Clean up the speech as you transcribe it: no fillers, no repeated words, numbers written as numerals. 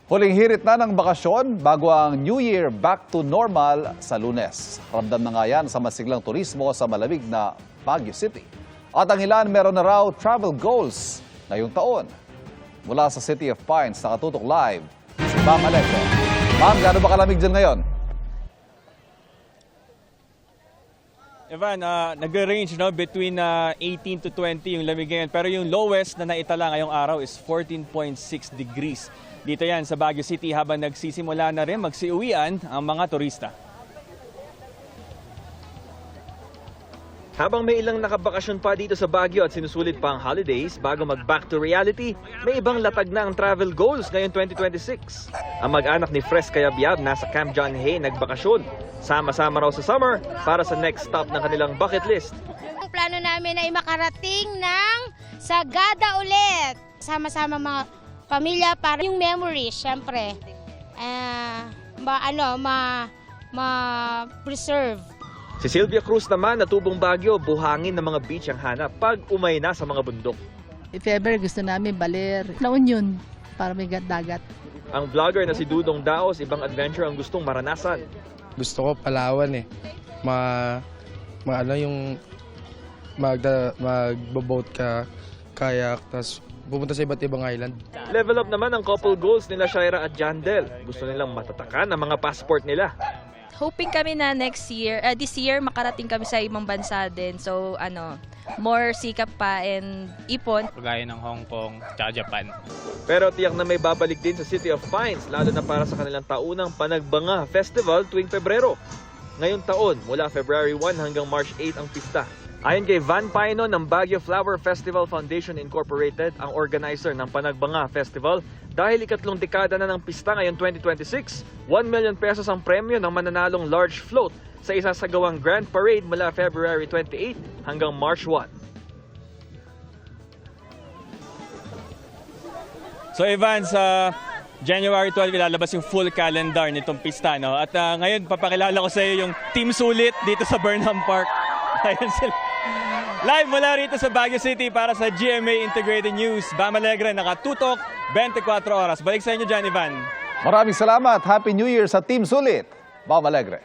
Huling hirit na ng bakasyon bago ang New Year back to normal sa Lunes. Ramdam na nga yan sa masiglang turismo sa malamig na Baguio City. At ang ilan meron na raw travel goals ngayong taon. Mula sa City of Pines, nakatutok live si Bam Alegre. Ma'am, gaano ba kalamig dyan ngayon? Evan, nag-range between 18 to 20 yung lamig ngayon. Pero yung lowest na naitala ngayong araw is 14.6 degrees. Dito yan sa Baguio City habang nagsisimula na rin magsiuwian ang mga turista. Habang may ilang nakabakasyon pa dito sa Baguio at sinusulit pa ang holidays bago mag-back to reality, may ibang latag na ang travel goals ngayong 2026. Ang mag-anak ni Fres Cayabyab nasa Camp John Hay nagbakasyon. Sama-sama raw sa summer para sa next stop ng kanilang bucket list. Ang plano namin ay makarating ng Sagada ulit. Sama-sama mga pamilya para yung memories, syempre. Ma-preserve. Si Sylvia Cruz naman na tubong Baguio, buhangin ng mga beach ang hanap pag umay na sa mga bundok. If ever gusto namin baler, La Union para may dagat. Ang vlogger na si Dudong Daos, ibang adventure ang gustong maranasan. Gusto ko Palawan magbo-boat ka, kayak, tas pupunta sa iba't ibang island. Level up naman ang couple goals nila Shaira at Jandel. Gusto nilang matatakan ang mga passport nila. Hoping kami na this year makarating kami sa ibang bansa din. So more sikap pa and ipon. Kagaya ng Hong Kong at Japan. Pero tiyak na may babalik din sa City of Pines, lalo na para sa kanilang taunang Panagbanga Festival tuwing Pebrero. Ngayong taon, mula February 1 hanggang March 8 ang pista. Ayon kay Van Paino ng Baguio Flower Festival Foundation Incorporated, ang organizer ng Panagbanga Festival, dahil ikatlong dekada na ng pista ngayong 2026, 1 million pesos ang premyo ng mananalong large float sa isasagawang Grand Parade mula February 28 hanggang March 1. So Evan, sa January 12 ilalabas yung full calendar nitong pista. No? At ngayon papakilala ko sa iyo yung Team Sulit dito sa Burnham Park. Ayun sila. Live mula rito sa Baguio City para sa GMA Integrated News. Bam Alegre, nakatutok 24 oras. Balik sa inyo dyan, Ivan. Maraming salamat. Happy New Year sa Team Sulit. Bam Alegre.